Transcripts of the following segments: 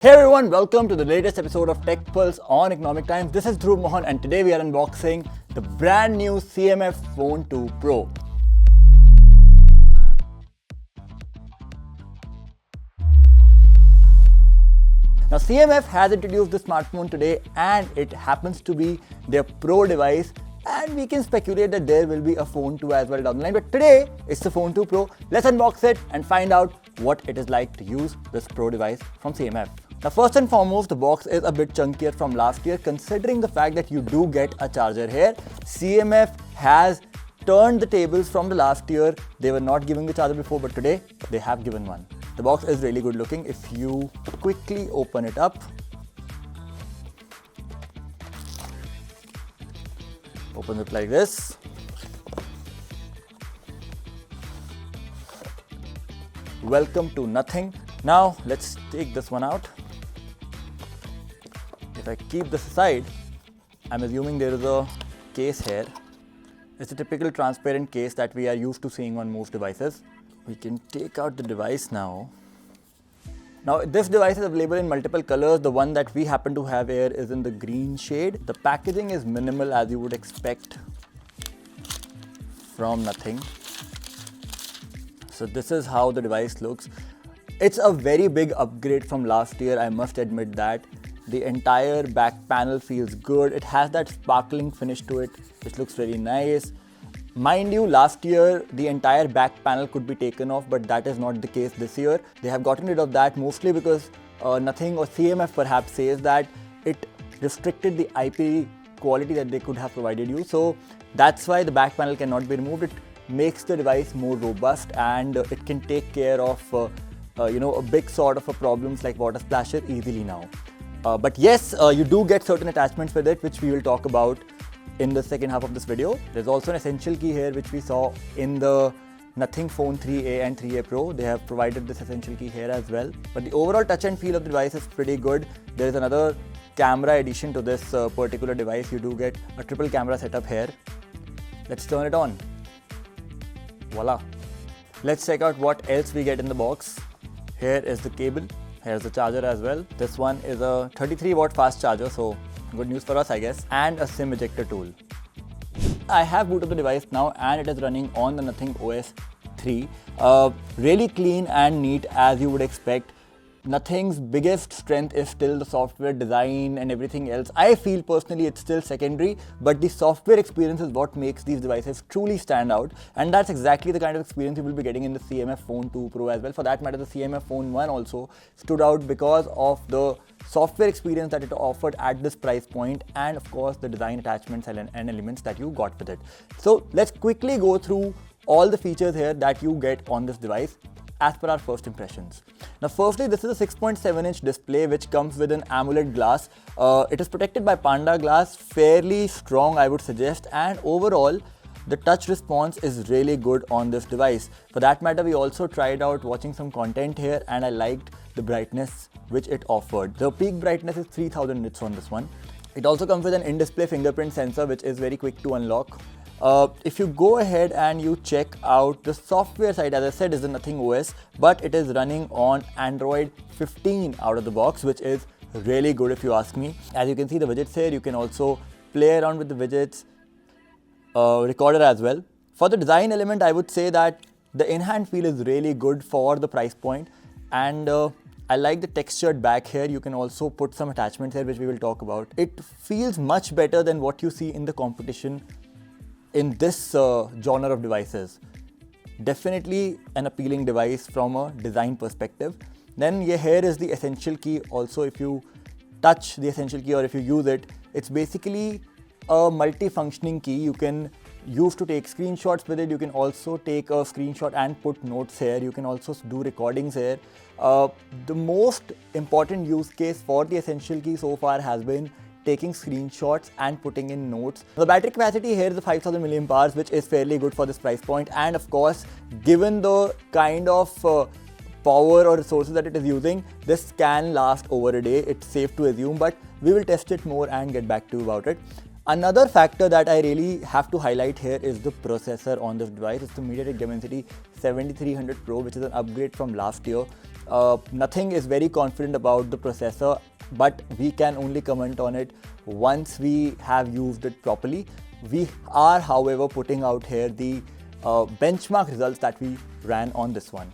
Hey everyone, welcome to the latest episode of Tech Pulse on Economic Times. This is Dhruv Mohan and today we are unboxing the brand new CMF Phone 2 Pro. Now CMF has introduced the smartphone today and it happens to be their Pro device, and we can speculate that there will be a Phone 2 as well down the line. But today it's the Phone 2 Pro. Let's unbox it and find out what it is like to use this Pro device from CMF. Now first and foremost, the box is a bit chunkier from last year considering the fact that you do get a charger here. CMF has turned the tables from the last year. They were not giving the charger before, but today they have given one. The box is really good looking. If you quickly open it up, open it like this. Welcome to nothing. Now let's take this one out. If I keep this aside, I'm assuming there is a case here. It's a typical transparent case that we are used to seeing on most devices. We can take out the device now. Now this device is available in multiple colors. The one that we happen to have here is in the green shade. The packaging is minimal as you would expect from nothing. So this is how the device looks. It's a very big upgrade from last year, I must admit that. The entire back panel feels good. It has that sparkling finish to it, which looks very nice. Mind you, last year the entire back panel could be taken off, but that is not the case this year. They have gotten rid of that mostly because nothing, or CMF perhaps, says that it restricted the IP quality that they could have provided you. So that's why the back panel cannot be removed. It makes the device more robust and it can take care of a big sort of problems like water splashes easily now. But yes, you do get certain attachments with it, which we will talk about in the second half of this video. There's also an essential key here, which we saw in the Nothing Phone 3A and 3A Pro. They have provided this essential key here as well. But the overall touch and feel of the device is pretty good. There is another camera addition to this particular device. You do get a triple camera setup here. Let's turn it on. Voila. Let's check out what else we get in the box. Here is the cable. Here's the charger as well. This one is a 33 watt fast charger, so good news for us, I guess, and a SIM ejector tool. I have booted the device now and it is running on the Nothing OS 3. Really clean and neat as you would expect. Nothing's biggest strength is still the software design and everything else. I feel personally it's still secondary, but the software experience is what makes these devices truly stand out, and that's exactly the kind of experience you will be getting in the CMF Phone 2 Pro as well. For that matter, the CMF Phone 1 also stood out because of the software experience that it offered at this price point, and of course the design attachments and elements that you got with it. So let's quickly go through all the features here that you get on this device as per our first impressions. Now firstly, this is a 6.7-inch display which comes with an AMOLED glass. It is protected by Panda glass, fairly strong I would suggest, and overall the touch response is really good on this device. For that matter, we also tried out watching some content here and I liked the brightness which it offered. The peak brightness is 3000 nits on this one. It also comes with an in-display fingerprint sensor which is very quick to unlock. If you go ahead and you check out the software side, as I said, is the Nothing OS, but it is running on Android 15 out of the box, which is really good if you ask me. As you can see the widgets here, you can also play around with the widgets, recorder as well. For the design element, I would say that the in-hand feel is really good for the price point, and I like the textured back here. You can also put some attachments here which we will talk about. It feels much better than what you see in the competition in this genre of devices. Definitely an appealing device from a design perspective. Then here is the essential key. Also, if you touch the essential key or if you use it, it's basically a multi-functioning key. You can use to take screenshots with it. You can also take a screenshot and put notes here. You can also do recordings here. The most important use case for the essential key so far has been taking screenshots and putting in notes. The battery capacity here is the 5000 mAh, which is fairly good for this price point, and of course given the kind of power or resources that it is using, this can last over a day. It's safe to assume, but we will test it more and get back to you about it. Another factor that I really have to highlight here is the processor on this device. It's the MediaTek Dimensity 7300 Pro, which is an upgrade from last year. Nothing is very confident about the processor, but we can only comment on it once we have used it properly. We are, however, putting out here the benchmark results that we ran on this one.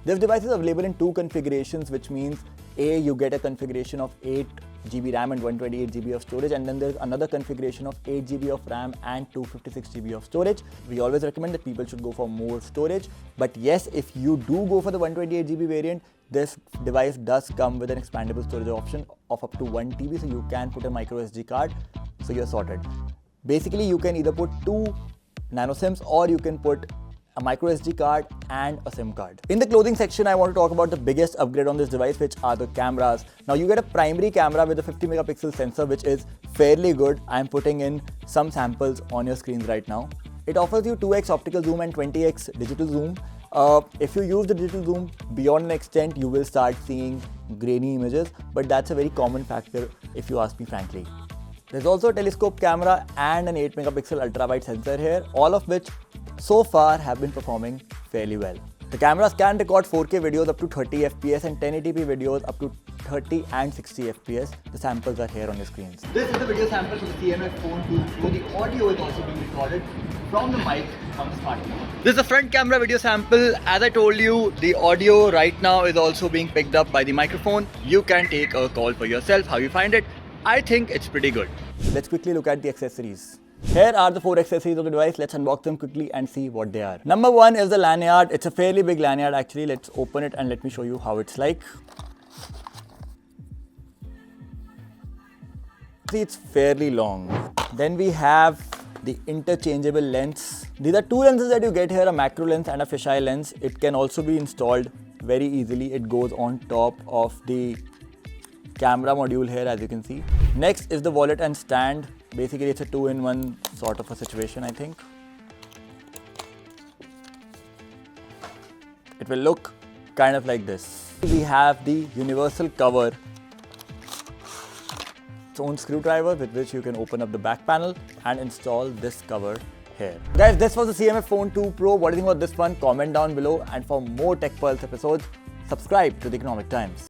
This device is available in two configurations, which means you get a configuration of 8GB RAM and 128GB of storage, and then there's another configuration of 8GB of RAM and 256GB of storage. We always recommend that people should go for more storage, but yes, if you do go for the 128GB variant, this device does come with an expandable storage option of up to 1TB, so you can put a micro SD card, so you're sorted. Basically, you can either put 2 nano SIMs or you can put a micro SD card and a SIM card. In the clothing section, I want to talk about the biggest upgrade on this device, which are the cameras. Now you get a primary camera with a 50 megapixel sensor, which is fairly good. I'm putting in some samples on your screens right now. It offers you 2x optical zoom and 20x digital zoom. If you use the digital zoom beyond an extent, you will start seeing grainy images, but that's a very common factor if you ask me frankly. There's also a telescope camera and an 8 megapixel ultra wide sensor here, all of which so far have been performing fairly well. The cameras can record 4K videos up to 30 FPS and 1080p videos up to 30 and 60 FPS. The samples are here on your screens. This is the video sample from the CMF Phone 2 Pro. The audio is also being recorded from the mic on the smartphone. This is the front camera video sample. As I told you, the audio right now is also being picked up by the microphone. You can take a call for yourself how you find it. I think it's pretty good. Let's quickly look at the accessories. Here are the 4 accessories of the device. Let's unbox them quickly and see what they are. Number 1 is the lanyard. It's a fairly big lanyard actually. Let's open it and let me show you how it's like. See, it's fairly long. Then we have the interchangeable lens. These are 2 lenses that you get here, a macro lens and a fisheye lens. It can also be installed very easily. It goes on top of the camera module here, as you can see. Next is the wallet and stand. Basically, it's a 2-in-1 sort of a situation, I think. It will look kind of like this. We have the universal cover. Its own screwdriver with which you can open up the back panel and install this cover here. Guys, this was the CMF Phone 2 Pro. What do you think about this one? Comment down below. And for more Tech Pulse episodes, subscribe to the Economic Times.